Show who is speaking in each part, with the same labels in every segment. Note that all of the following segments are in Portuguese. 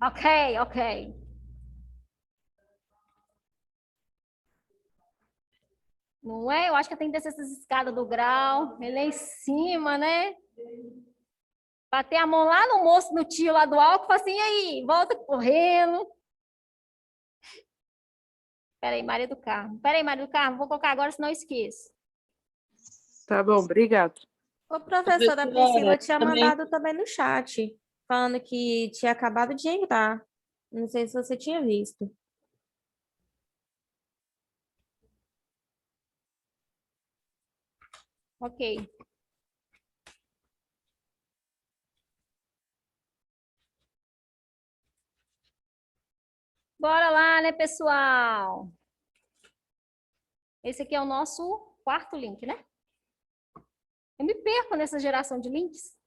Speaker 1: Ok, ok. Não é? Eu acho que eu tenho que descer essas escadas do grau, ele é em cima, né? Bater a mão lá no moço, no tio lá do álcool, falar assim, e aí, volta correndo. Peraí, Maria do Carmo. Peraí, Maria do Carmo, vou colocar agora, senão eu esqueço.
Speaker 2: Tá bom, obrigado.
Speaker 3: O professora Priscila
Speaker 2: Professora,
Speaker 3: tinha
Speaker 2: também.
Speaker 3: mandado também no chat, falando que tinha acabado de entrar. Não sei se você tinha visto.
Speaker 1: Ok. Bora lá, né, pessoal? Esse aqui é o nosso quarto link, né? Eu me perco nessa geração de links.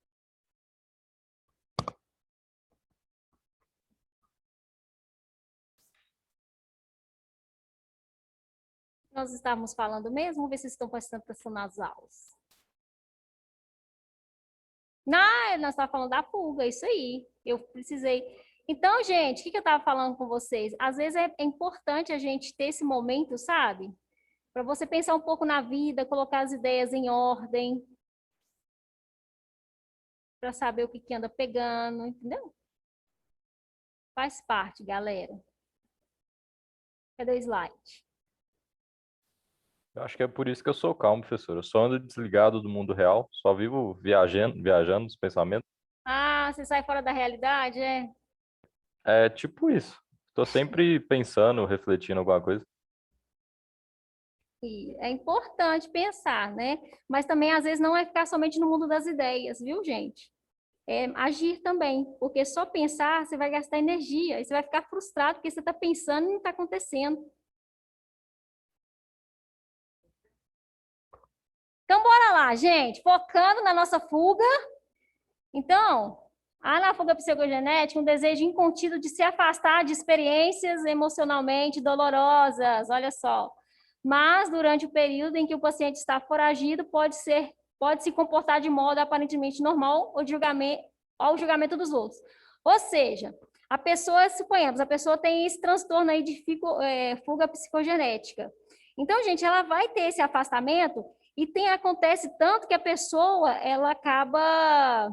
Speaker 1: Nós estávamos falando mesmo, vamos ver se estão prestando atenção nas aulas. Não, nós estávamos falando da fuga, isso aí. Eu precisei. Então, gente, o que eu estava falando com vocês? Às vezes é importante a gente ter esse momento, sabe? Para você pensar um pouco na vida, colocar as ideias em ordem, para saber o que anda pegando, entendeu? Faz parte, galera. Cadê o slide?
Speaker 4: Eu acho que é por isso que eu sou calmo, professor. Eu só ando desligado do mundo real, só vivo viajando nos pensamentos.
Speaker 1: Ah, você sai fora da realidade, é?
Speaker 4: É tipo isso. Estou sempre pensando, refletindo alguma coisa.
Speaker 1: E é importante pensar, né? Mas também, às vezes, não é ficar somente no mundo das ideias, viu, gente? É agir também, porque só pensar, você vai gastar energia, e você vai ficar frustrado porque você está pensando e não está acontecendo. Então, bora lá, gente, focando na nossa fuga. Então, há na fuga psicogenética um desejo incontido de se afastar de experiências emocionalmente dolorosas, olha só. Mas, durante o período em que o paciente está foragido, pode se comportar de modo aparentemente normal ao julgamento dos outros. Ou seja, a pessoa, suponhamos, a pessoa tem esse transtorno aí de fuga psicogenética. Então, gente, ela vai ter esse afastamento e acontece tanto que a pessoa, ela acaba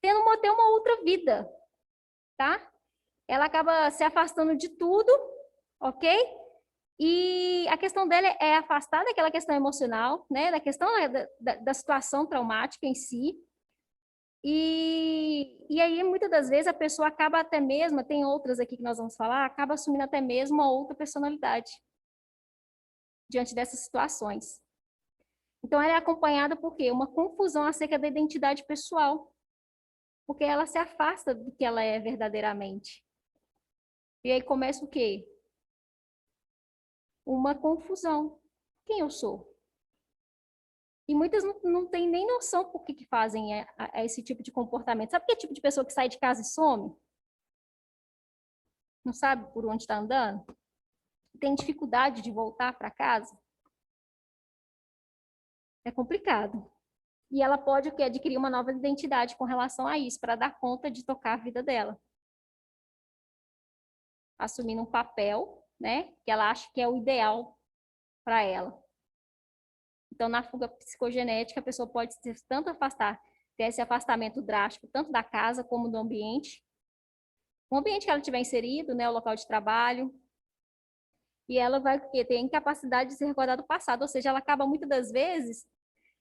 Speaker 1: ter uma outra vida, tá? Ela acaba se afastando de tudo, ok? E a questão dela é afastar daquela questão emocional, né? Da questão da situação traumática em si. E aí, muitas das vezes, a pessoa acaba até mesmo, tem outras aqui que nós vamos falar, acaba assumindo até mesmo uma outra personalidade diante dessas situações. Então, ela é acompanhada por quê? Uma confusão acerca da identidade pessoal, porque ela se afasta do que ela é verdadeiramente. E aí começa o quê? Uma confusão. Quem eu sou? E muitas não têm nem noção por que fazem esse tipo de comportamento. Sabe que tipo de pessoa que sai de casa e some? Não sabe por onde está andando? Tem dificuldade de voltar para casa? É complicado. E ela pode o quê? Adquirir uma nova identidade com relação a isso, para dar conta de tocar a vida dela. Assumindo um papel, né, que ela acha que é o ideal para ela. Então, na fuga psicogenética, a pessoa pode tanto ter esse afastamento drástico, tanto da casa como do ambiente. O ambiente que ela tiver inserido, né, o local de trabalho, e ela vai ter incapacidade de se recordar do passado, ou seja, ela acaba muitas das vezes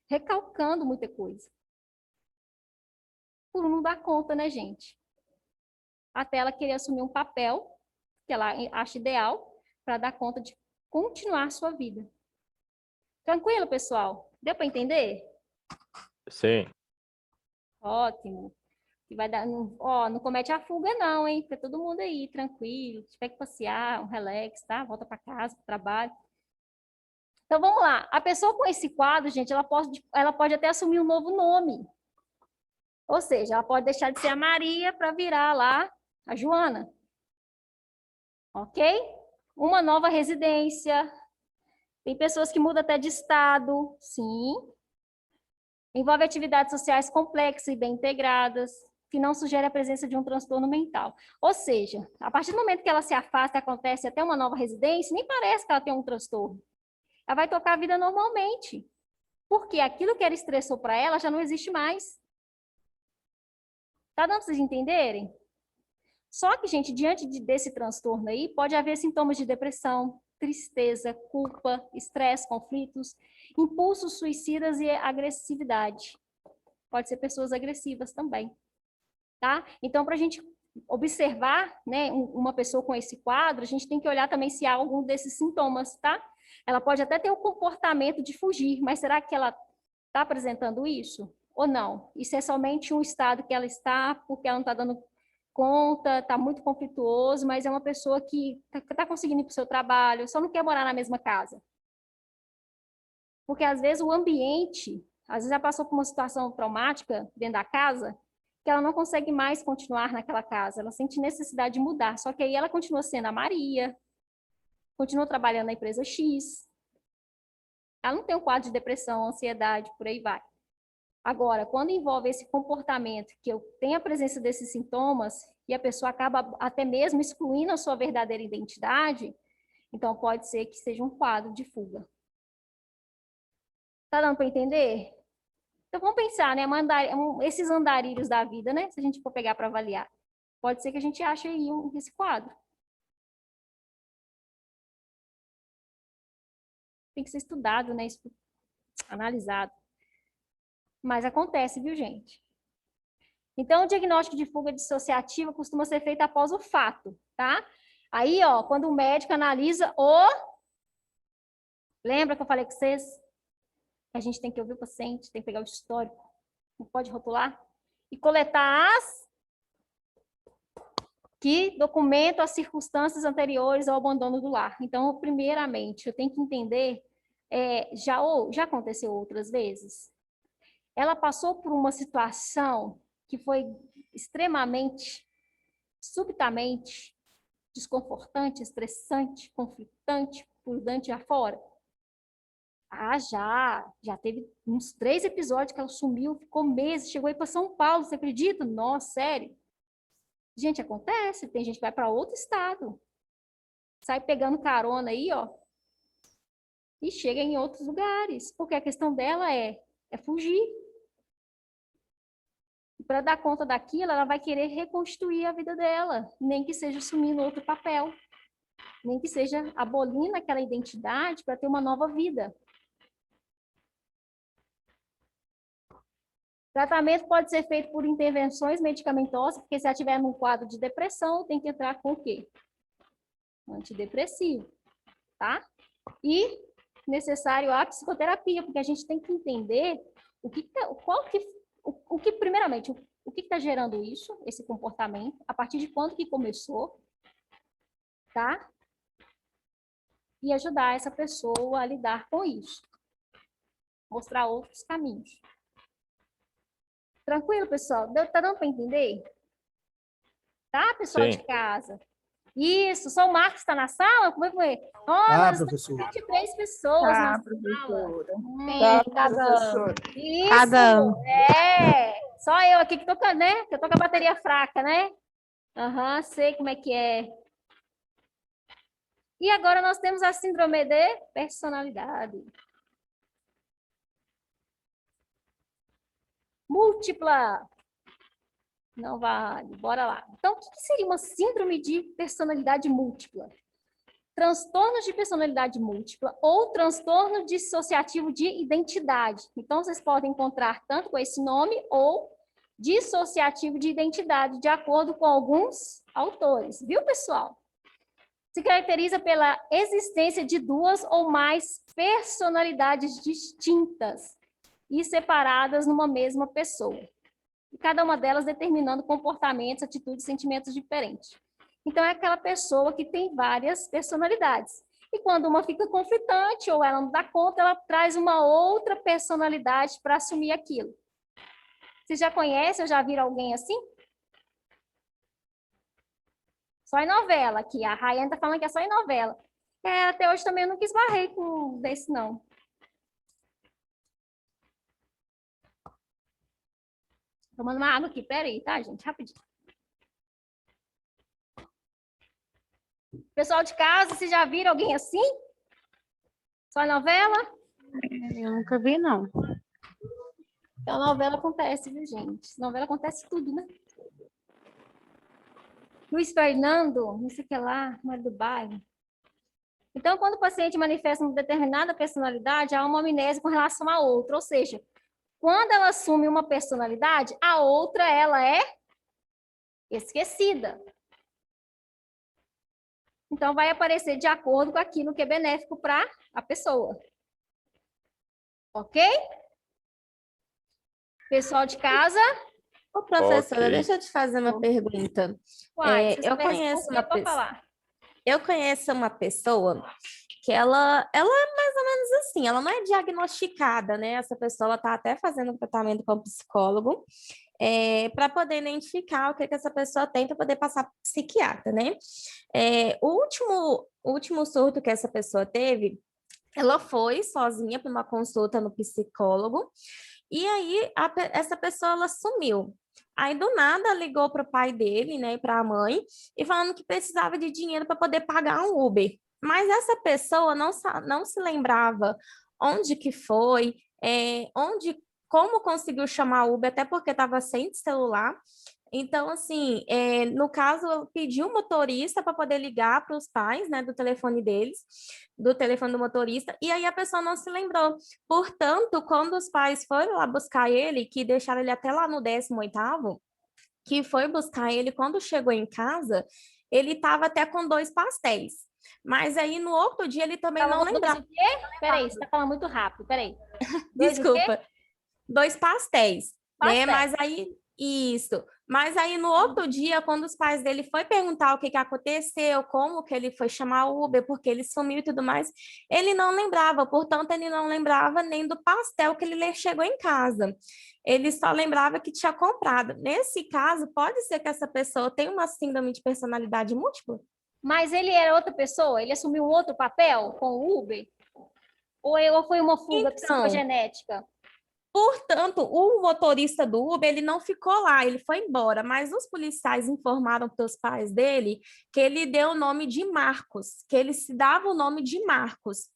Speaker 1: recalcando muita coisa. Por não dar conta, né, gente? Até ela querer assumir um papel que ela acha ideal para dar conta de continuar a sua vida. Tranquilo, pessoal? Deu para entender?
Speaker 4: Sim.
Speaker 1: Ótimo. Que vai dar, não, ó, não comete a fuga não, hein? Fica todo mundo aí, tranquilo. Se tiver que passear, um relax, tá? Volta para casa, para o trabalho. Então, vamos lá. A pessoa com esse quadro, gente, ela pode até assumir um novo nome. Ou seja, ela pode deixar de ser a Maria para virar lá a Joana. Ok? Uma nova residência. Tem pessoas que mudam até de estado, sim. Envolve atividades sociais complexas e bem integradas. que não sugere a presença de um transtorno mental. Ou seja, a partir do momento que ela se afasta, acontece até uma nova residência, nem parece que ela tem um transtorno. Ela vai tocar a vida normalmente, porque aquilo que era estressor para ela já não existe mais. Tá dando para vocês entenderem? Só que, gente, diante desse transtorno aí, pode haver sintomas de depressão, tristeza, culpa, estresse, conflitos, impulsos suicidas e agressividade. Pode ser pessoas agressivas também, tá? Então, para a gente observar, né, uma pessoa com esse quadro, a gente tem que olhar também se há algum desses sintomas, tá? Ela pode até ter o comportamento de fugir, mas será que ela está apresentando isso ou não? Isso é somente um estado que ela está, porque ela não está dando conta, está muito conflituoso, mas é uma pessoa que está conseguindo ir para o seu trabalho, só não quer morar na mesma casa. Porque, às vezes, o ambiente, às vezes ela passou por uma situação traumática dentro da casa, que ela não consegue mais continuar naquela casa, ela sente necessidade de mudar, só que aí ela continua sendo a Maria, continua trabalhando na empresa X, ela não tem um quadro de depressão, ansiedade, por aí vai. Agora, quando envolve esse comportamento, que eu tenho a presença desses sintomas, e a pessoa acaba até mesmo excluindo a sua verdadeira identidade, então pode ser que seja um quadro de fuga. Tá dando para entender? Então vamos pensar, né? Esses andarilhos da vida, né? Se a gente for pegar para avaliar. Pode ser que a gente ache aí esse quadro. Tem que ser estudado, né? Analisado. Mas acontece, viu, gente? Então, o diagnóstico de fuga dissociativa costuma ser feito após o fato, tá? Aí, ó, quando o médico analisa o... Lembra que eu falei com vocês? A gente tem que ouvir o paciente, tem que pegar o histórico, não pode rotular, e coletar as que documentam as circunstâncias anteriores ao abandono do lar. Então, primeiramente, eu tenho que entender, já aconteceu outras vezes? Ela passou por uma situação que foi extremamente, subitamente, desconfortante, estressante, conflitante, pulsante afora? Ah, já teve uns 3 episódios que ela sumiu, ficou meses, chegou aí para São Paulo, você acredita? Nossa, sério. Gente, acontece, tem gente que vai para outro estado, sai pegando carona aí, ó, e chega em outros lugares, porque a questão dela é fugir. Para dar conta daquilo, ela vai querer reconstruir a vida dela, nem que seja assumindo outro papel, nem que seja abolindo aquela identidade para ter uma nova vida. Tratamento pode ser feito por intervenções medicamentosas, porque se ela estiver num quadro de depressão, tem que entrar com o quê? Antidepressivo, tá? E necessário a psicoterapia, porque a gente tem que entender primeiramente, o que está gerando isso, esse comportamento, a partir de quando que começou, tá? E ajudar essa pessoa a lidar com isso. Mostrar outros caminhos. Tranquilo, pessoal? Tá dando para entender? Tá, pessoal de casa? Isso, só o Marcos está na sala? Como é que foi? Olha,
Speaker 5: professora.
Speaker 1: 23 pessoas na sala.
Speaker 2: Professora.
Speaker 5: Professora.
Speaker 1: Isso,
Speaker 3: Cada-
Speaker 1: Só eu aqui que tô, né? Que eu tô com a bateria fraca, né? Aham, sei como é que é. E agora nós temos a síndrome de personalidade múltipla. Não vale, bora lá. Então, o que seria uma síndrome de personalidade múltipla? Transtorno de personalidade múltipla ou transtorno dissociativo de identidade. Então, vocês podem encontrar tanto com esse nome ou dissociativo de identidade, de acordo com alguns autores. Viu, pessoal? Se caracteriza pela existência de 2 ou mais personalidades distintas e separadas numa mesma pessoa. E cada uma delas determinando comportamentos, atitudes, sentimentos diferentes. Então, é aquela pessoa que tem várias personalidades. E quando uma fica conflitante ou ela não dá conta, ela traz uma outra personalidade para assumir aquilo. Vocês já conhecem ou já viram alguém assim? Só em novela aqui. A Rayane está falando que é só em novela. Até hoje também eu nunca esbarrei com desse, não. Tomando uma água aqui, peraí, tá, gente? Rapidinho. Pessoal de casa, vocês já viram alguém assim? Só novela?
Speaker 2: Eu nunca vi, não.
Speaker 1: Então, novela acontece, viu, gente? Novela acontece tudo, né? Luiz Fernando, não sei o que lá, Mário do Bairro. Então, quando o paciente manifesta uma determinada personalidade, há uma amnésia com relação à outra. Ou seja, quando ela assume uma personalidade, a outra, ela é esquecida. Então, vai aparecer de acordo com aquilo que é benéfico para a pessoa. Ok? Pessoal de casa?
Speaker 3: Ô, professora,
Speaker 4: Ok.
Speaker 3: deixa eu te fazer uma pergunta.
Speaker 1: Uai, se você
Speaker 3: Eu
Speaker 1: souber
Speaker 3: conheço
Speaker 1: responder,
Speaker 3: uma
Speaker 1: pode
Speaker 3: pessoa.
Speaker 1: falar.
Speaker 3: Eu conheço uma pessoa que ela é mais ou menos assim, ela não é diagnosticada, né? Essa pessoa ela tá até fazendo um tratamento com psicólogo, para poder identificar o que essa pessoa tem para poder passar para psiquiatra, né? O último surto que essa pessoa teve, ela foi sozinha para uma consulta no psicólogo, e aí essa pessoa ela sumiu. Aí do nada ligou para o pai dele, né, para a mãe, e falando que precisava de dinheiro para poder pagar um Uber. Mas essa pessoa não se lembrava onde que foi, como conseguiu chamar o Uber, até porque estava sem celular. Então, assim, no caso, eu pedi um motorista para poder ligar para os pais, né, do telefone deles, do telefone do motorista, e aí a pessoa não se lembrou. Portanto, quando os pais foram lá buscar ele, que deixaram ele até lá no 18º, que foi buscar ele, quando chegou em casa, ele estava até com 2 pastéis. Mas aí, no outro dia, ele também
Speaker 1: Tava
Speaker 3: não
Speaker 1: com dois
Speaker 3: lembrava.
Speaker 1: o quê? Peraí, você está falando muito rápido, peraí. Dois o quê?
Speaker 3: Desculpa, 2 pastéis, né?
Speaker 1: Pastel.
Speaker 3: Mas aí, isso. Mas aí, no outro dia, quando os pais dele foi perguntar o que que aconteceu, como que ele foi chamar o Uber, porque ele sumiu e tudo mais, ele não lembrava. Portanto, ele não lembrava nem do pastel que ele chegou em casa. Ele só lembrava que tinha comprado. Nesse caso, pode ser que essa pessoa tenha uma síndrome de personalidade múltipla?
Speaker 1: Mas ele era outra pessoa? Ele assumiu um outro papel com o Uber? Ou foi uma fuga
Speaker 3: Então,
Speaker 1: psicogenética?
Speaker 3: portanto, o motorista do Uber, ele não ficou lá, ele foi embora, mas os policiais informaram para os pais dele que ele deu o nome de Marcos, que ele se dava o nome de Marcos.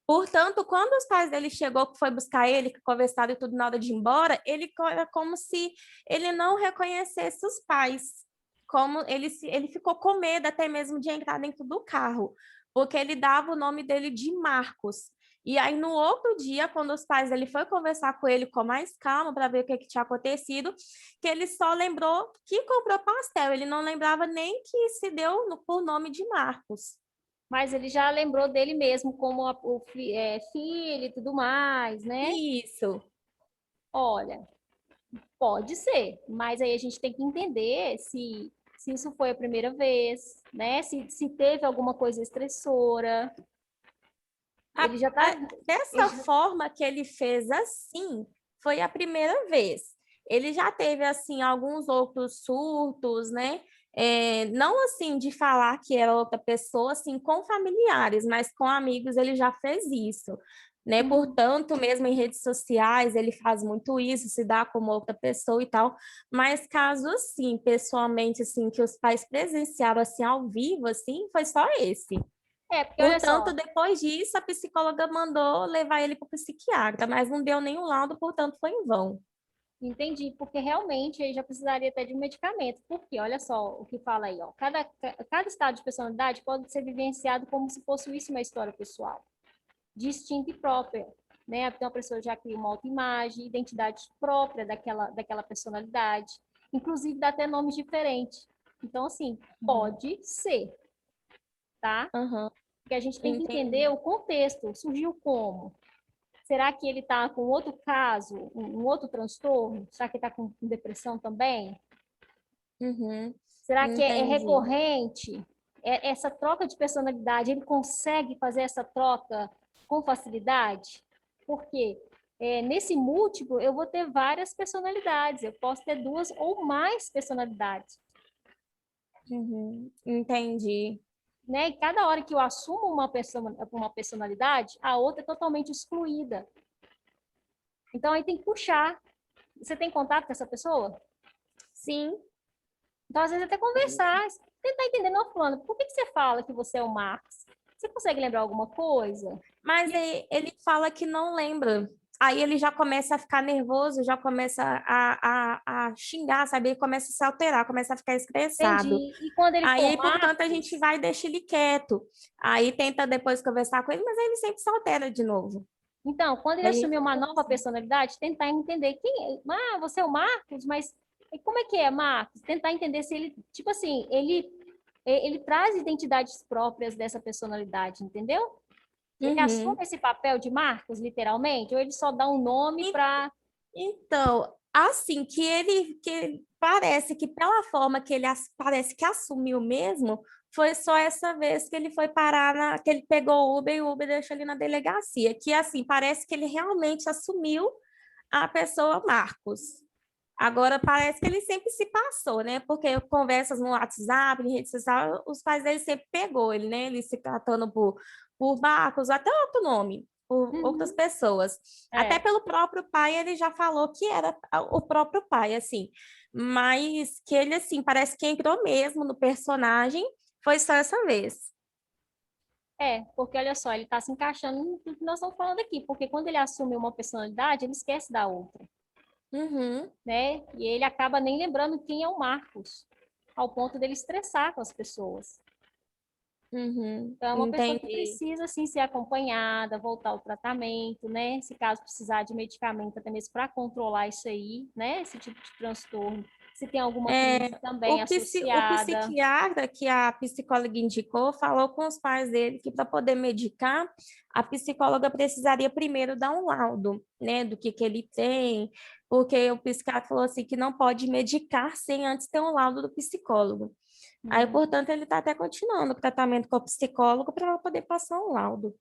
Speaker 3: Portanto, quando os pais dele chegou, que foi buscar ele, que conversaram e tudo na hora de ir embora, era como se ele não reconhecesse os pais, como ele ficou com medo até mesmo de entrar dentro do carro, porque ele dava o nome dele de Marcos. E aí, no outro dia, quando os pais dele foi conversar com ele com mais calma para ver o que tinha acontecido, que ele só lembrou que comprou pastel, ele não lembrava nem que se deu por nome de Marcos.
Speaker 1: Mas ele já lembrou dele mesmo como filho e tudo mais, né?
Speaker 3: Isso.
Speaker 1: Olha, pode ser, mas aí a gente tem que entender se isso foi a primeira vez, né? Se teve alguma coisa estressora. Ele já tá.
Speaker 3: Dessa forma que ele fez assim, foi a primeira vez. Ele já teve, assim, alguns outros surtos, né? Não assim de falar que era outra pessoa, assim, com familiares, mas com amigos ele já fez isso, né? Portanto, mesmo em redes sociais, ele faz muito isso, se dá como outra pessoa e tal. Mas caso, assim, pessoalmente, assim, que os pais presenciaram, assim, ao vivo, assim, foi só esse.
Speaker 1: Porque olha
Speaker 3: Portanto,
Speaker 1: só,
Speaker 3: depois disso, a psicóloga mandou levar ele para o psiquiatra, mas não deu nenhum laudo, portanto, foi em vão.
Speaker 1: entendi, porque realmente aí já precisaria até de um medicamento. Porque olha só o que fala aí, ó. Cada estado de personalidade pode ser vivenciado como se possuísse uma história pessoal, distinta e própria, né? Então a pessoa já cria uma autoimagem, identidade própria daquela personalidade, inclusive dá até nomes diferentes. Então, assim, pode ser, tá?
Speaker 3: Uhum,
Speaker 1: Porque a gente tem que
Speaker 3: entendi.
Speaker 1: entender o contexto, surgiu como? Será que ele está com outro caso, um outro transtorno? Será que ele está com depressão também?
Speaker 3: Uhum,
Speaker 1: Será que é
Speaker 3: entendi.
Speaker 1: recorrente? Essa troca de personalidade, ele consegue fazer essa troca com facilidade? Porque nesse múltiplo eu vou ter várias personalidades, eu posso ter 2 ou mais personalidades.
Speaker 3: Uhum, entendi.
Speaker 1: Né? E cada hora que eu assumo uma personalidade, a outra é totalmente excluída. Então aí tem que puxar. Você tem contato com essa pessoa?
Speaker 3: Sim.
Speaker 1: Então, às vezes, até conversar, tentar entender, não, fulano, por que você fala que você é o Marcos? Você consegue lembrar alguma coisa?
Speaker 3: Mas aí ele fala que não lembra. Aí ele já começa a ficar nervoso, já começa a xingar, sabe? Ele começa a se alterar, começa a ficar estressado.
Speaker 1: Entendi. E quando ele for
Speaker 3: Aí, portanto, a gente
Speaker 1: Marcos,
Speaker 3: vai e deixa ele quieto. Aí tenta depois conversar com ele, mas aí ele sempre se altera de novo.
Speaker 1: então, quando ele
Speaker 3: Aí,
Speaker 1: assumir uma nova personalidade, tentar entender quem é. Ah, você é o Marcos, mas e como é que é, Marcos? Tentar entender se ele, tipo assim, ele traz identidades próprias dessa personalidade, entendeu? Ele assume
Speaker 3: uhum.
Speaker 1: esse papel de Marcos, literalmente, ou ele só dá um nome para.
Speaker 3: Então, assim, que parece que pela forma que ele parece que assumiu mesmo, foi só essa vez que ele foi parar que ele pegou o Uber e o Uber deixou ele na delegacia, que assim, parece que ele realmente assumiu a pessoa Marcos. Agora parece que ele sempre se passou, né? Porque conversas no WhatsApp, em rede social, os pais dele sempre pegou ele, né? Ele se tratando por Marcos, até outro nome, por outras
Speaker 1: Uhum,
Speaker 3: pessoas. Até
Speaker 1: é,
Speaker 3: pelo próprio pai, ele já falou que era o próprio pai, assim. Mas que ele, assim, parece que entrou mesmo no personagem, foi só essa vez.
Speaker 1: porque olha só, ele está se encaixando no que nós estamos falando aqui, porque quando ele assume uma personalidade, ele esquece da outra,
Speaker 3: Uhum,
Speaker 1: né? E ele acaba nem lembrando quem é o Marcos, ao ponto dele estressar com as pessoas.
Speaker 3: uhum,
Speaker 1: Então, é uma pessoa que
Speaker 3: entendi.
Speaker 1: precisa, sim, ser acompanhada, voltar ao tratamento, né? Se caso precisar de medicamento, até mesmo para controlar isso aí, né? Esse tipo de transtorno. Se tem alguma crise também
Speaker 3: O
Speaker 1: associada.
Speaker 3: psiquiatra que a psicóloga indicou falou com os pais dele que para poder medicar, a psicóloga precisaria primeiro dar um laudo, né, do que ele tem, porque o psiquiatra falou assim que não pode medicar sem antes ter um laudo do psicólogo. Aí,
Speaker 1: Hum,
Speaker 3: portanto, ele está até continuando o tratamento com o psicólogo para poder passar um laudo.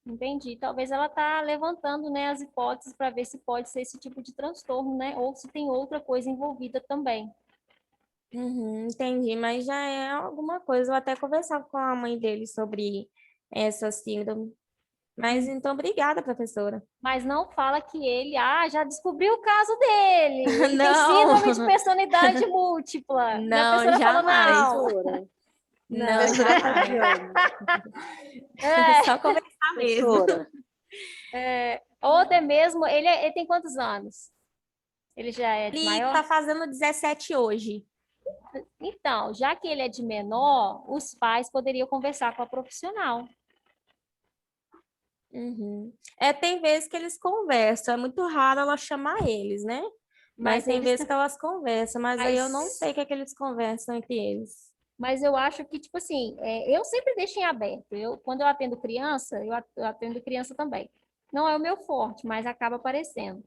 Speaker 1: entendi. Talvez ela está levantando, né, as hipóteses para ver se pode ser esse tipo de transtorno, né? Ou se tem outra coisa envolvida também.
Speaker 3: Uhum, entendi, mas já é alguma coisa. Eu até conversava com a mãe dele sobre essa síndrome. Mas então, obrigada, professora.
Speaker 1: Mas não fala que ele, já descobriu o caso dele. Ele tem síndrome de
Speaker 3: Não,
Speaker 1: personalidade múltipla. E a
Speaker 3: não,
Speaker 1: professora falou,
Speaker 3: jamais.
Speaker 1: não.
Speaker 2: Professora,
Speaker 3: Não,
Speaker 2: professora
Speaker 3: jamais.
Speaker 2: Tatiana,
Speaker 1: É,
Speaker 3: Só conversar mesmo.
Speaker 2: professora,
Speaker 1: ou até mesmo, ele tem quantos anos? Ele já é de
Speaker 3: Ele
Speaker 1: maior?
Speaker 3: está fazendo 17 hoje.
Speaker 1: Então, já que ele é de menor, os pais poderiam conversar com a profissional.
Speaker 3: Uhum. Tem vezes que eles conversam, é muito raro ela chamar eles, né? Mas
Speaker 1: Mas
Speaker 3: tem
Speaker 1: eles,
Speaker 3: vezes que elas conversam, mas aí eu não
Speaker 1: mas,
Speaker 3: sei o que é que eles conversam entre eles.
Speaker 1: mas eu acho que, tipo assim, eu sempre deixo em aberto. Quando eu atendo criança, eu atendo criança também. Não é o meu forte, mas acaba aparecendo.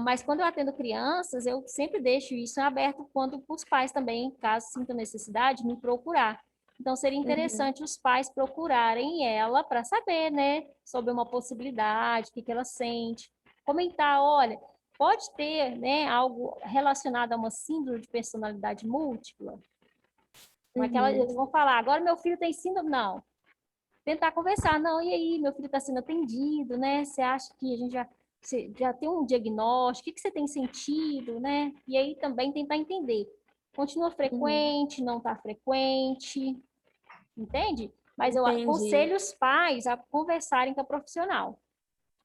Speaker 1: Mas quando eu atendo crianças, eu sempre deixo isso em aberto quando os pais também, caso sintam necessidade, me procurar. Então, seria
Speaker 3: Uhum.
Speaker 1: interessante os pais procurarem ela para saber, né, sobre uma possibilidade, o que ela sente. Comentar, olha, pode ter, né, algo relacionado a uma síndrome de personalidade múltipla. Não é que eles
Speaker 3: Uhum.
Speaker 1: vão falar, agora meu filho tem síndrome, não. Tentar conversar, não, e aí, meu filho está sendo atendido, né? Você acha que a gente você já tem um diagnóstico? O que você tem sentido, né? E aí também tentar entender. Continua
Speaker 3: Uhum.
Speaker 1: frequente, não está frequente, entende? Mas eu
Speaker 3: Entendi.
Speaker 1: aconselho os pais a conversarem com a profissional.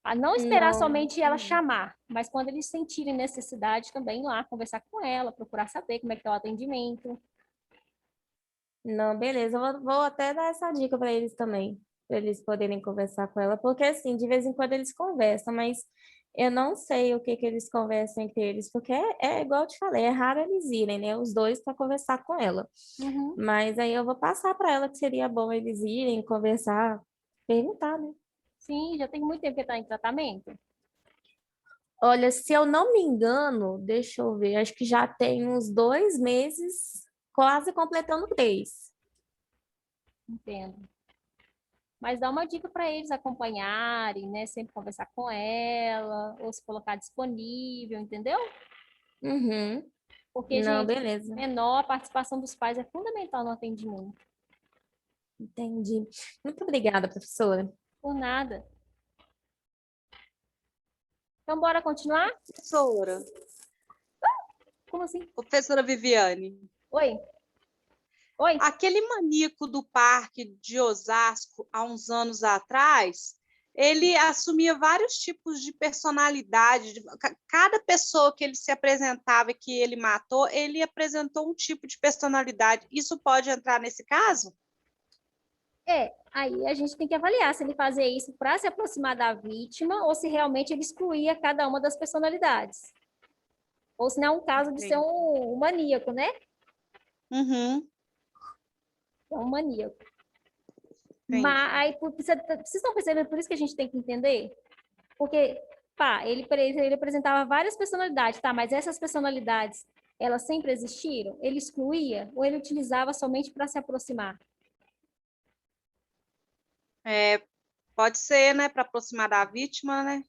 Speaker 1: A não esperar
Speaker 3: Não.
Speaker 1: somente ela chamar, mas quando eles sentirem necessidade também ir lá conversar com ela, procurar saber como é que está o atendimento.
Speaker 3: Não, beleza. Eu vou até dar essa dica para eles também, para eles poderem conversar com ela, porque assim, de vez em quando eles conversam, mas eu não sei o que que eles conversam entre eles, porque é igual eu te falei, é raro eles irem, né, os dois para conversar com ela.
Speaker 1: Uhum.
Speaker 3: Mas aí eu vou passar para ela que seria bom eles irem conversar, perguntar, né?
Speaker 1: Sim, já tem muito tempo que está em tratamento.
Speaker 3: Olha, se eu não me engano, deixa eu ver, acho que já tem uns 2 meses, quase completando 3.
Speaker 1: Entendo. Mas dá uma dica para eles acompanharem, né? Sempre conversar com ela, ou se colocar disponível, entendeu?
Speaker 3: Uhum.
Speaker 1: Porque,
Speaker 3: Não,
Speaker 1: gente,
Speaker 3: beleza.
Speaker 1: menor, a participação dos pais é fundamental no atendimento.
Speaker 3: Entendi. Muito obrigada, professora.
Speaker 1: Por nada. Então, bora continuar?
Speaker 2: professora,
Speaker 1: Como assim?
Speaker 5: Professora Viviane,
Speaker 1: Oi? Oi?
Speaker 5: aquele maníaco do parque de Osasco, há uns anos atrás, ele assumia vários tipos de personalidade. Cada pessoa que ele se apresentava e que ele matou, ele apresentou um tipo de personalidade. Isso pode entrar nesse caso?
Speaker 1: Aí a gente tem que avaliar se ele fazia isso para se aproximar da vítima ou se realmente ele excluía cada uma das personalidades. Ou se não é um caso de ser um maníaco, né?
Speaker 5: Uhum,
Speaker 1: É um maníaco.
Speaker 5: entendi.
Speaker 1: Mas aí, vocês estão percebendo por isso que a gente tem que entender? Porque, pá, ele apresentava várias personalidades, tá? Mas essas personalidades, elas sempre existiram? Ele excluía ou ele utilizava somente para se aproximar?
Speaker 5: Pode ser, né, para aproximar da vítima, né?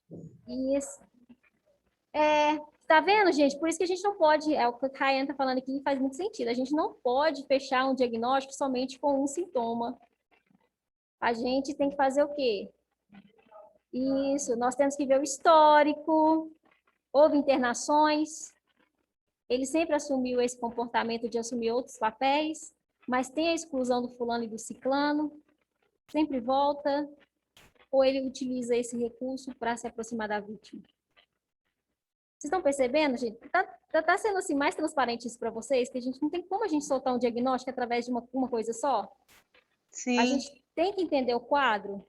Speaker 1: Isso. Tá vendo, gente? Por isso que a gente não pode, é o que a Rayane tá falando aqui, faz muito sentido. A gente não pode fechar um diagnóstico somente com um sintoma. A gente tem que fazer o quê? Isso, nós temos que ver o histórico, houve internações, ele sempre assumiu esse comportamento de assumir outros papéis, mas tem a exclusão do fulano e do ciclano, sempre volta, ou ele utiliza esse recurso para se aproximar da vítima. Vocês estão percebendo, gente? Tá sendo assim mais transparente isso para vocês, que a gente não tem como a gente soltar um diagnóstico através de uma coisa só?
Speaker 5: Sim.
Speaker 1: A gente tem que entender o quadro.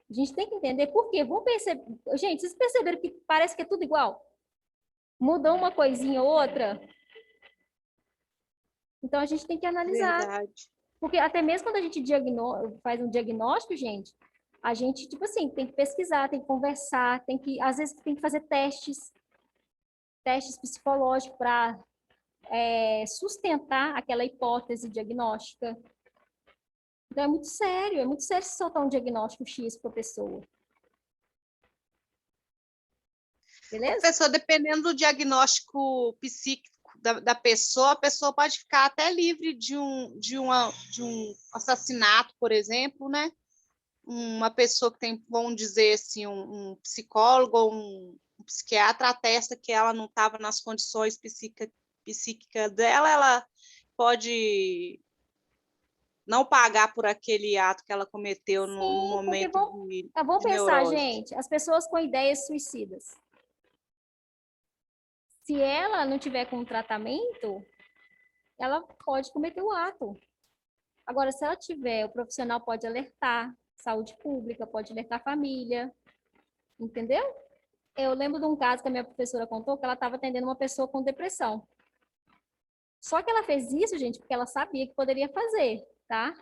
Speaker 1: A gente tem que entender por quê. Vamos perceber. Gente, vocês perceberam que parece que é tudo igual? Muda uma coisinha ou outra? Então a gente tem que analisar.
Speaker 5: Verdade.
Speaker 1: Porque até mesmo quando a gente faz um diagnóstico, gente, a gente, tipo assim, tem que pesquisar, tem que conversar, às vezes tem que fazer testes psicológicos para sustentar aquela hipótese diagnóstica. Então, é muito sério se soltar um diagnóstico X para a pessoa. Beleza?
Speaker 5: Professor, dependendo do diagnóstico psíquico da pessoa, a pessoa pode ficar até livre de um assassinato, por exemplo, né? Uma pessoa que tem, vamos dizer assim, um psicólogo ou um psiquiatra atesta que ela não estava nas condições psíquicas dela, ela pode não pagar por aquele ato que ela cometeu no
Speaker 1: Sim, porque
Speaker 5: momento
Speaker 1: vamos
Speaker 5: de
Speaker 1: pensar,
Speaker 5: neurose.
Speaker 1: gente, as pessoas com ideias suicidas. Se ela não tiver com tratamento, ela pode cometer o ato. Agora, se ela tiver, o profissional pode alertar, saúde pública, pode alertar a família, entendeu? Eu lembro de um caso que a minha professora contou que ela estava atendendo uma pessoa com depressão. Só que ela fez isso, gente, porque ela sabia que poderia fazer, tá?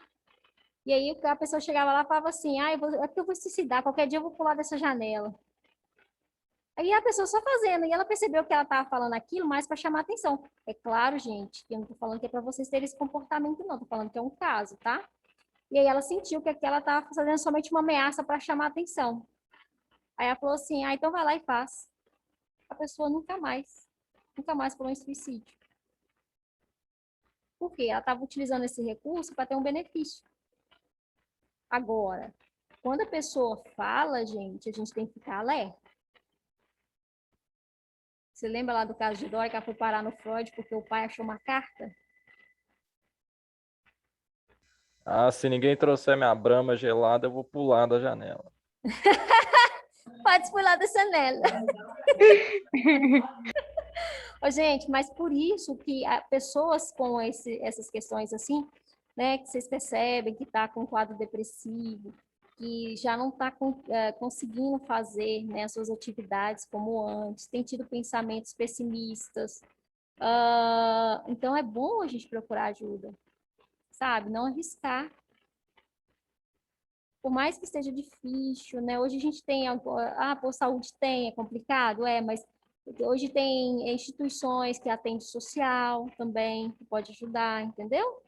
Speaker 1: E aí a pessoa chegava lá e falava assim, é porque eu vou suicidar, qualquer dia eu vou pular dessa janela. Aí a pessoa só fazendo, e ela percebeu que ela estava falando aquilo mais para chamar atenção. É claro, gente, que eu não estou falando que é para vocês terem esse comportamento, não, estou falando que é um caso, tá? E aí ela sentiu que aquela estava fazendo somente uma ameaça para chamar atenção. Aí ela falou assim, então vai lá e faz. A pessoa nunca mais falou em suicídio. Por quê? Ela estava utilizando esse recurso para ter um benefício. Agora, quando a pessoa fala, gente, a gente tem que ficar alerta. Você lembra lá do caso de Dora, que ela foi parar no Freud porque o pai achou uma carta?
Speaker 4: Ah, se ninguém trouxer minha brama gelada, eu vou pular da janela.
Speaker 1: Pode pular da janela. Ô, gente, mas por isso que pessoas com essas questões assim, né, que vocês percebem que está com um quadro depressivo, que já não está conseguindo fazer, né, as suas atividades como antes, tem tido pensamentos pessimistas. Então é bom a gente procurar ajuda, sabe? Não arriscar. Por mais que seja difícil, né? Hoje a gente tem, por saúde tem, é complicado, mas hoje tem instituições que atendem social também, que pode ajudar, entendeu?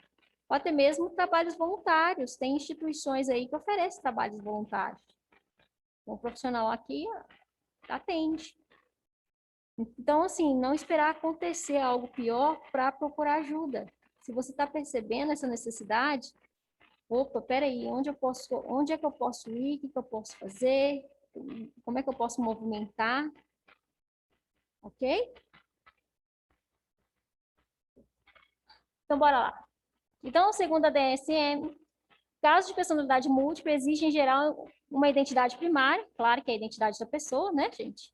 Speaker 1: Ou até mesmo trabalhos voluntários, tem instituições aí que oferecem trabalhos voluntários. O profissional aqui atende. Então, assim, não esperar acontecer algo pior para procurar ajuda. Se você está percebendo essa necessidade, opa, peraí, onde é que eu posso ir, o que eu posso fazer, como é que eu posso movimentar, ok? Então, bora lá. Então, segundo a DSM, casos de personalidade múltipla exigem, em geral, uma identidade primária, claro que é a identidade da pessoa, né, gente?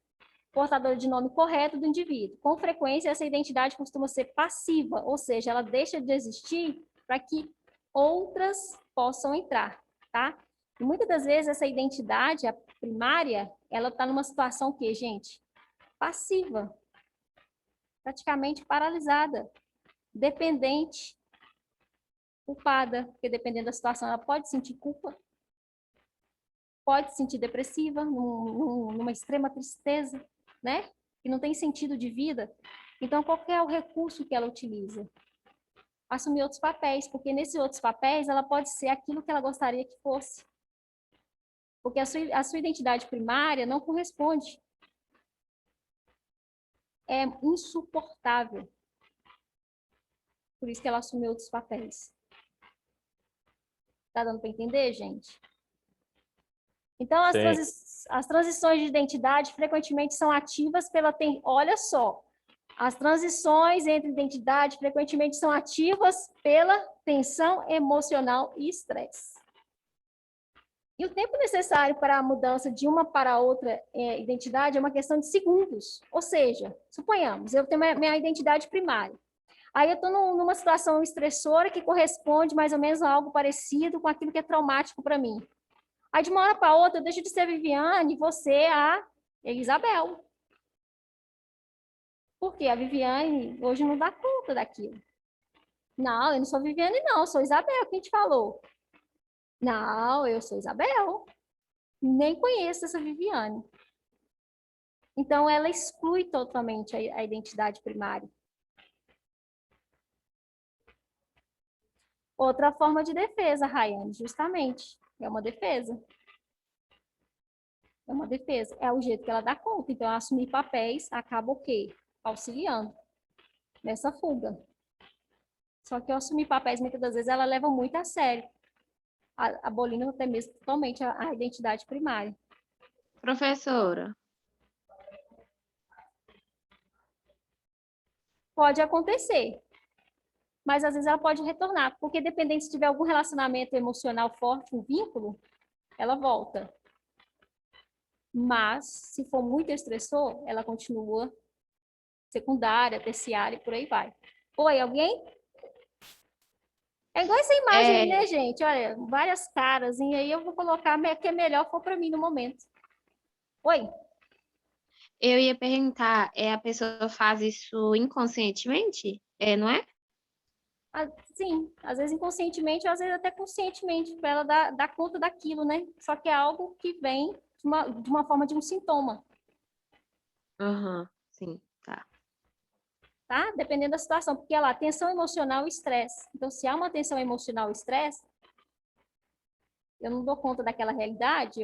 Speaker 1: Portadora de nome correto do indivíduo. Com frequência, essa identidade costuma ser passiva, ou seja, ela deixa de existir para que outras possam entrar, tá? E muitas das vezes essa identidade, a primária, ela está numa situação que, gente, passiva, praticamente paralisada, dependente, culpada, porque dependendo da situação, ela pode sentir culpa, pode se sentir depressiva, numa extrema tristeza, né? Que não tem sentido de vida. Então, qual que é o recurso que ela utiliza? Assumir outros papéis, porque nesses outros papéis ela pode ser aquilo que ela gostaria que fosse. Porque a sua identidade primária não corresponde. É insuportável. Por isso que ela assumiu outros papéis. Tá dando para entender, gente? Então, as transições de identidade frequentemente são ativas pela... Olha só, as transições entre identidade frequentemente são ativas pela tensão emocional e estresse. E o tempo necessário para a mudança de uma para outra identidade é uma questão de segundos. Ou seja, suponhamos, eu tenho minha identidade primária. Aí eu estou numa situação estressora que corresponde mais ou menos a algo parecido com aquilo que é traumático para mim. Aí, de uma hora para outra, eu deixo de ser Viviane e você a Isabel. Porque a Viviane hoje não dá conta daquilo. Não, eu não sou Viviane, não, eu sou Isabel, quem te falou? Não, eu sou Isabel. Nem conheço essa Viviane. Então, ela exclui totalmente a identidade primária. Outra forma de defesa, Rayane, justamente. É uma defesa. É uma defesa. É o jeito que ela dá conta. Então, assumir papéis acaba o quê? Auxiliando nessa fuga. Só que eu assumir papéis, muitas das vezes, ela leva muito a sério. Abolindo até mesmo totalmente a identidade primária.
Speaker 2: Professora,
Speaker 1: Pode acontecer. Mas, às vezes, ela pode retornar. Porque, dependendo se tiver algum relacionamento emocional forte, um vínculo, ela volta. Mas, se for muito estressor, ela continua secundária, terciária e por aí vai. Oi, alguém? É igual essa imagem aí, né, gente? Olha, várias caras. E aí eu vou colocar o que é melhor for para mim no momento. Oi?
Speaker 2: eu ia perguntar, a pessoa faz isso inconscientemente? Não é?
Speaker 1: Sim, às vezes inconscientemente, ou às vezes até conscientemente, para ela dar conta daquilo, né? Só que é algo que vem de uma forma de um sintoma.
Speaker 2: Aham, sim, tá.
Speaker 1: Tá? Dependendo da situação, porque lá, tensão emocional e estresse. Então, se há uma tensão emocional e estresse, eu não dou conta daquela realidade,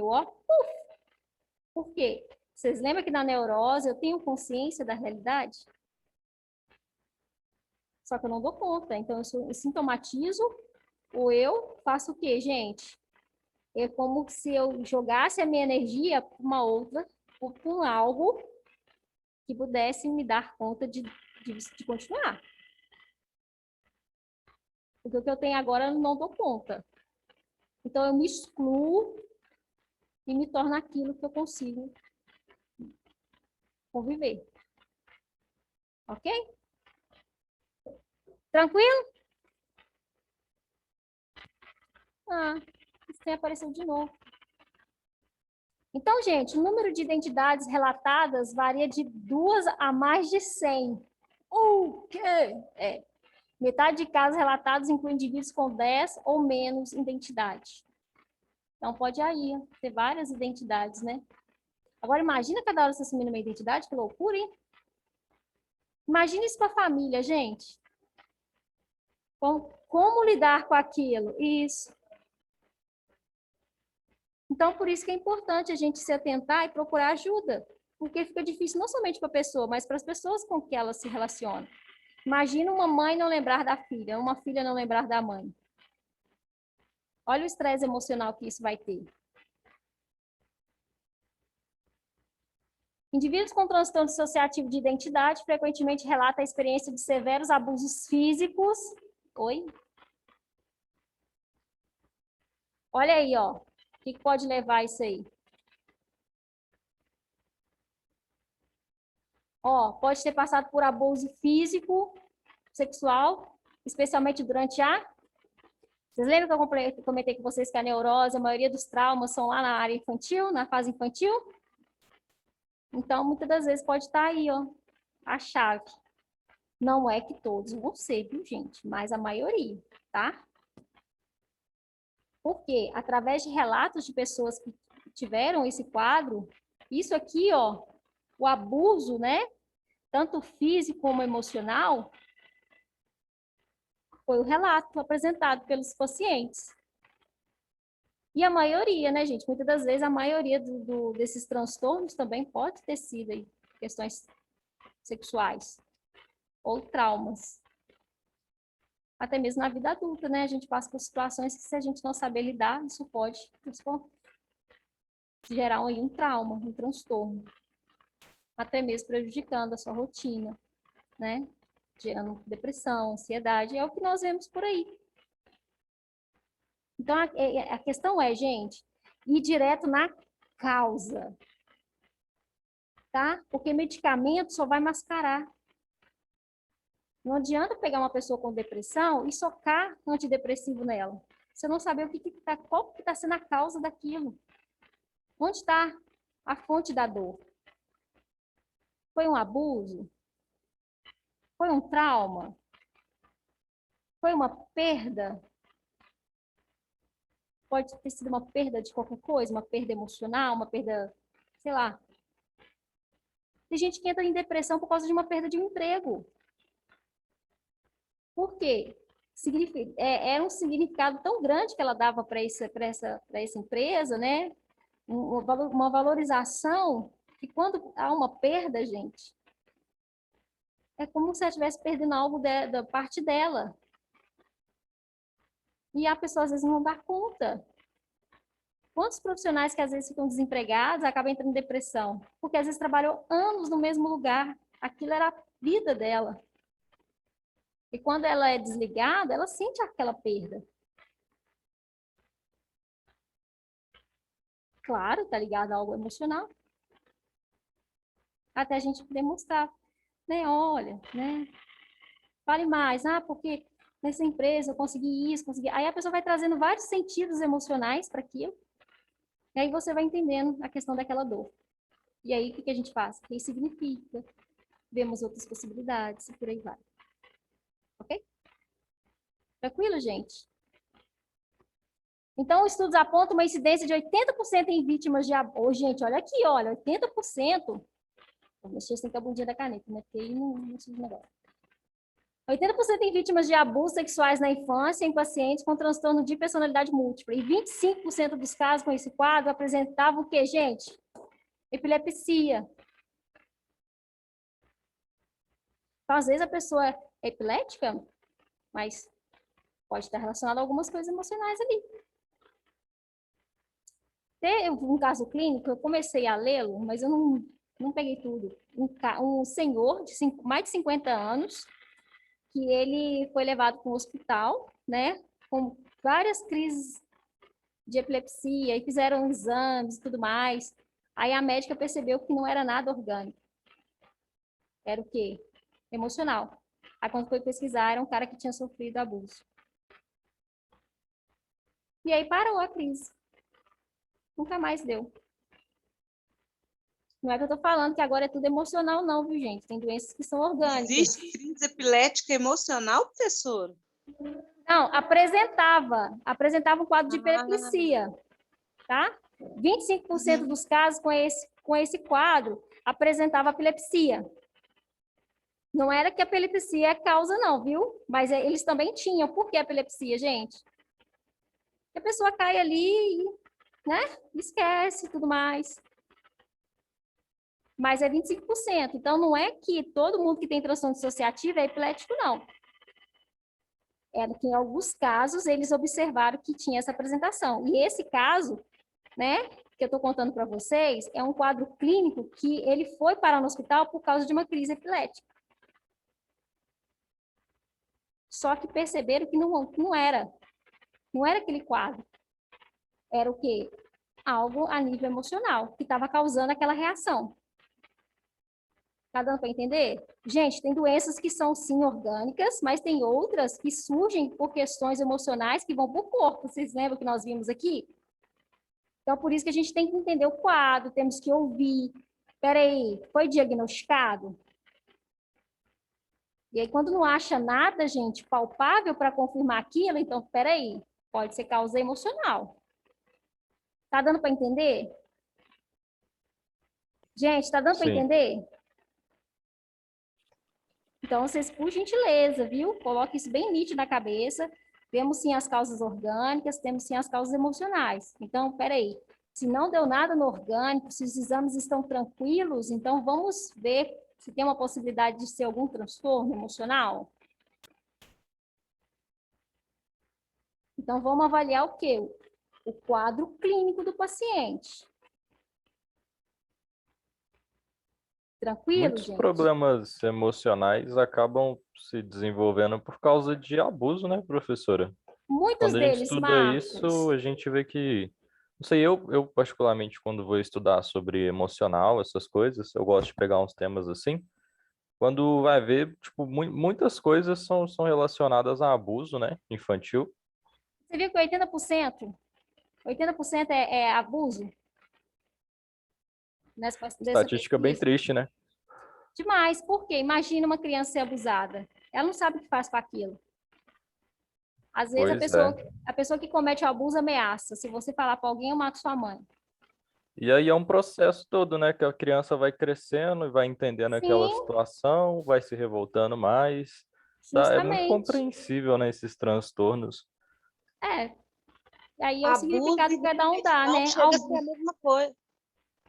Speaker 1: Por quê? Vocês lembram que na neurose eu tenho consciência da realidade? Só que eu não dou conta. Então, eu sintomatizo ou eu faço o quê, gente? É como se eu jogasse a minha energia para uma outra, para algo que pudesse me dar conta de continuar. Porque o que eu tenho agora eu não dou conta. Então, eu me excluo e me torno aquilo que eu consigo conviver. Ok? Tranquilo? Isso tem aparecido de novo. Então, gente, o número de identidades relatadas varia de 2 a mais de 100. O quê? Metade de casos relatados inclui indivíduos com 10 ou menos identidade. Então, pode aí ter várias identidades, né? Agora, imagina cada hora você assumindo uma identidade, que loucura, hein? Imagina isso para a família, gente. Como lidar com aquilo? Isso. Então, por isso que é importante a gente se atentar e procurar ajuda. Porque fica difícil não somente para a pessoa, mas para as pessoas com que ela se relaciona. Imagina uma mãe não lembrar da filha, uma filha não lembrar da mãe. Olha o estresse emocional que isso vai ter. Indivíduos com transtorno dissociativo de identidade frequentemente relatam a experiência de severos abusos físicos Oi? Olha aí, ó. O que pode levar a isso aí? Ó, pode ter passado por abuso físico, sexual, especialmente durante a... Vocês lembram que eu comentei com vocês que a neurose, a maioria dos traumas são lá na área infantil, na fase infantil? Então, muitas das vezes pode estar aí, ó, a chave. Não é que todos vão ser, viu, gente? Mas a maioria, tá? Porque através de relatos de pessoas que tiveram esse quadro, isso aqui, ó, o abuso, né? Tanto físico como emocional, foi o relato apresentado pelos pacientes. E a maioria, né, gente? Muitas das vezes a maioria desses transtornos também pode ter sido aí, questões sexuais ou traumas. Até mesmo na vida adulta, né? A gente passa por situações que, se a gente não saber lidar, isso pode gerar aí um trauma, um transtorno. Até mesmo prejudicando a sua rotina, né? Gerando depressão, ansiedade, é o que nós vemos por aí. Então, a questão é, gente, ir direto na causa, tá? Porque medicamento só vai mascarar. Não adianta pegar uma pessoa com depressão e socar antidepressivo nela. Você não saber qual que está sendo a causa daquilo. Onde está a fonte da dor? Foi um abuso? Foi um trauma? Foi uma perda? Pode ter sido uma perda de qualquer coisa, uma perda emocional, uma perda, sei lá. Tem gente que entra em depressão por causa de uma perda de um emprego. Por quê? Era um significado tão grande que ela dava para essa empresa, né? Uma valorização que, quando há uma perda, gente, é como se ela estivesse perdendo algo da parte dela. E a pessoa, às vezes, não dá conta. Quantos profissionais que, às vezes, ficam desempregados acabam entrando em depressão? Porque, às vezes, trabalhou anos no mesmo lugar. Aquilo era a vida dela. E quando ela é desligada, ela sente aquela perda. Claro, está ligado a algo emocional. Até a gente demonstrar, né? Olha, né? Fale mais. Ah, porque nessa empresa eu consegui isso, consegui... Aí a pessoa vai trazendo vários sentidos emocionais para aquilo. E aí você vai entendendo a questão daquela dor. E aí, o que a gente faz? Ressignifica. Vemos outras possibilidades e por aí vai. Ok? Tranquilo, gente? Então, estudos apontam uma incidência de 80% em vítimas de abuso. Gente, olha aqui, olha, 80%. Vou mexer sem que a bundinha da caneta, né? Porque aí não se negócio. 80% em vítimas de abusos sexuais na infância em pacientes com transtorno de personalidade múltipla. E 25% dos casos com esse quadro apresentavam o quê, gente? Epilepsia. Então, às vezes, a pessoa é epilética, mas pode estar relacionado a algumas coisas emocionais ali. Teve um caso clínico, eu comecei a lê-lo, mas eu não peguei tudo. Um senhor de mais de 50 anos, que ele foi levado para um hospital, né, com várias crises de epilepsia, e fizeram exames e tudo mais. Aí a médica percebeu que não era nada orgânico. Era o quê? Emocional. Aí quando foi pesquisar, era um cara que tinha sofrido abuso. E aí parou a crise. Nunca mais deu. Não é que eu tô falando que agora é tudo emocional, não, viu, gente? Tem doenças que são orgânicas.
Speaker 5: Existe crise epilética emocional, professora?
Speaker 1: Não, apresentava um quadro de epilepsia, tá? 25% dos casos com esse quadro apresentava epilepsia. Não era que a epilepsia é causa, não, viu? Mas eles também tinham. Por que epilepsia, gente? A pessoa cai ali e, né, esquece e tudo mais. Mas é 25%. Então, não é que todo mundo que tem transtorno dissociativo é epilético, não. É que, em alguns casos, eles observaram que tinha essa apresentação. E esse caso, né, que eu estou contando para vocês, é um quadro clínico que ele foi parar no hospital por causa de uma crise epilética. Só que perceberam que não era aquele quadro. Era o quê? Algo a nível emocional, que estava causando aquela reação. Tá dando para entender? Gente, tem doenças que são, sim, orgânicas, mas tem outras que surgem por questões emocionais que vão para o corpo. Vocês lembram que nós vimos aqui? Então, por isso que a gente tem que entender o quadro, temos que ouvir. Peraí, foi diagnosticado? E aí, quando não acha nada, gente, palpável para confirmar aquilo, então, peraí, pode ser causa emocional. Tá dando para entender? Gente, tá dando para
Speaker 4: Sim.
Speaker 1: entender? Então, vocês, por gentileza, viu? Coloque isso bem nítido na cabeça. Temos sim as causas orgânicas, temos sim as causas emocionais. Então, peraí, se não deu nada no orgânico, se os exames estão tranquilos, então vamos ver se tem uma possibilidade de ser algum transtorno emocional. Então, vamos avaliar o quê? O quadro clínico do paciente. Tranquilo,
Speaker 4: Muitos
Speaker 1: gente?
Speaker 4: problemas emocionais acabam se desenvolvendo por causa de abuso, né, professora?
Speaker 1: Muitos
Speaker 4: Quando a gente
Speaker 1: deles,
Speaker 4: estuda
Speaker 1: Marcos.
Speaker 4: isso, a gente vê que, não sei, eu particularmente quando vou estudar sobre emocional, essas coisas, eu gosto de pegar uns temas assim, quando vai ver, tipo, muitas coisas são relacionadas a abuso, né, infantil.
Speaker 1: Você viu que 80% é abuso dessa
Speaker 4: Estatística bem
Speaker 1: pesquisa?
Speaker 4: triste, né?
Speaker 1: Demais, por quê? Imagina uma criança ser abusada. Ela não sabe o que faz com aquilo. Às vezes
Speaker 4: Pois é.
Speaker 1: a pessoa que comete o abuso ameaça. Se você falar para alguém, eu mato sua mãe.
Speaker 4: E aí é um processo todo, né, que a criança vai crescendo e vai entendendo aquela
Speaker 1: Sim,
Speaker 4: situação, vai se revoltando mais. Tá? É muito
Speaker 1: justamente.
Speaker 4: compreensível, né, esses transtornos.
Speaker 1: É. E aí é o
Speaker 5: Abuso
Speaker 1: significado
Speaker 5: e
Speaker 1: que cada um dá,
Speaker 5: repressão
Speaker 1: né?
Speaker 5: chega a ser a mesma coisa.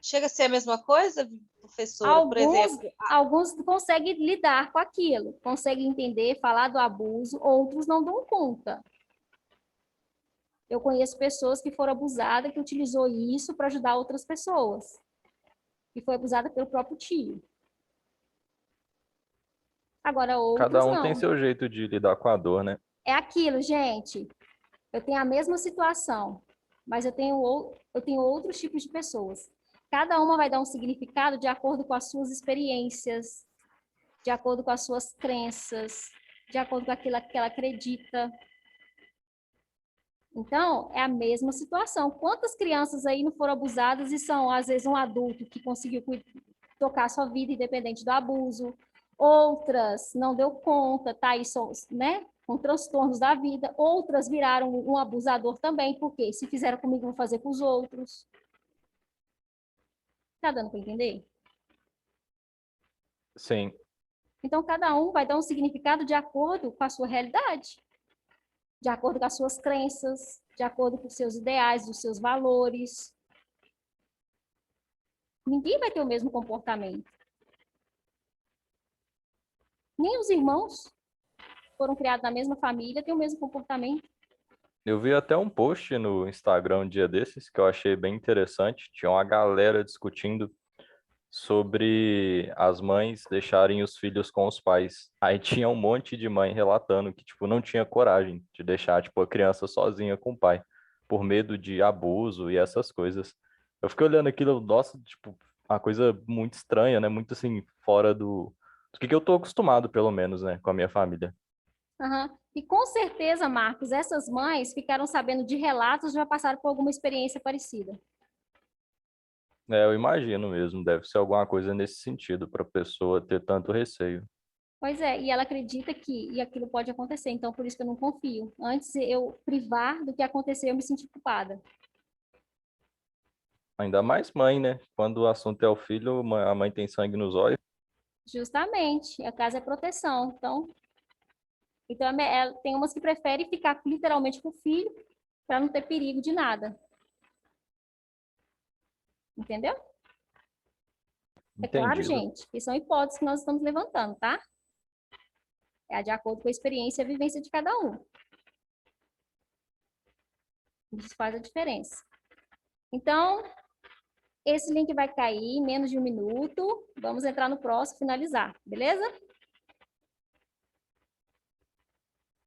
Speaker 5: Chega a ser a mesma coisa, professora? Por
Speaker 1: Alguns,
Speaker 5: exemplo,
Speaker 1: alguns conseguem lidar com aquilo, conseguem entender, falar do abuso, outros não dão conta. Eu conheço pessoas que foram abusadas, que utilizou isso para ajudar outras pessoas. E foi abusada pelo próprio tio. Agora,
Speaker 4: Cada
Speaker 1: outros
Speaker 4: um tem
Speaker 1: não.
Speaker 4: seu jeito de lidar com a dor, né?
Speaker 1: É aquilo, gente. Eu tenho a mesma situação, mas eu tenho outros tipos de pessoas. Cada uma vai dar um significado de acordo com as suas experiências, de acordo com as suas crenças, de acordo com aquilo que ela acredita. Então, é a mesma situação. Quantas crianças aí não foram abusadas e são, às vezes, um adulto que conseguiu tocar a sua vida independente do abuso, outras não deu conta, tá aí, né, com transtornos da vida, outras viraram um abusador também, porque se fizeram comigo, vão fazer com os outros. Tá dando para entender?
Speaker 4: Sim.
Speaker 1: Então, cada um vai dar um significado de acordo com a sua realidade, de acordo com as suas crenças, de acordo com os seus ideais, os seus valores. Ninguém vai ter o mesmo comportamento. Nem os irmãos foram criados na mesma família têm o mesmo comportamento.
Speaker 4: Eu vi até um post no Instagram um dia desses que eu achei bem interessante. Tinha uma galera discutindo sobre as mães deixarem os filhos com os pais. Aí tinha um monte de mãe relatando que, tipo, não tinha coragem de deixar, tipo, a criança sozinha com o pai, por medo de abuso e essas coisas. Eu fiquei olhando aquilo, nossa, tipo, uma coisa muito estranha, né? Muito, assim, fora do que eu tô acostumado, pelo menos, né, com a minha família.
Speaker 1: Uhum. E com certeza, Marcos, essas mães ficaram sabendo de relatos, já passaram por alguma experiência parecida.
Speaker 4: É, eu imagino mesmo, deve ser alguma coisa nesse sentido, para a pessoa ter tanto receio.
Speaker 1: Pois é, e ela acredita que aquilo pode acontecer, então por isso que eu não confio. Antes eu privar do que acontecer, eu me senti culpada.
Speaker 4: Ainda mais mãe, né? Quando o assunto é o filho, a mãe tem sangue nos olhos.
Speaker 1: Justamente, a casa é proteção. Então tem umas que preferem ficar literalmente com o filho para não ter perigo de nada. Entendeu? É claro,
Speaker 4: Entendido.
Speaker 1: gente, que são hipóteses que nós estamos levantando, tá? É de acordo com a experiência e a vivência de cada um. Isso faz a diferença. Então, esse link vai cair em menos de 1 minuto. Vamos entrar no próximo, finalizar, beleza?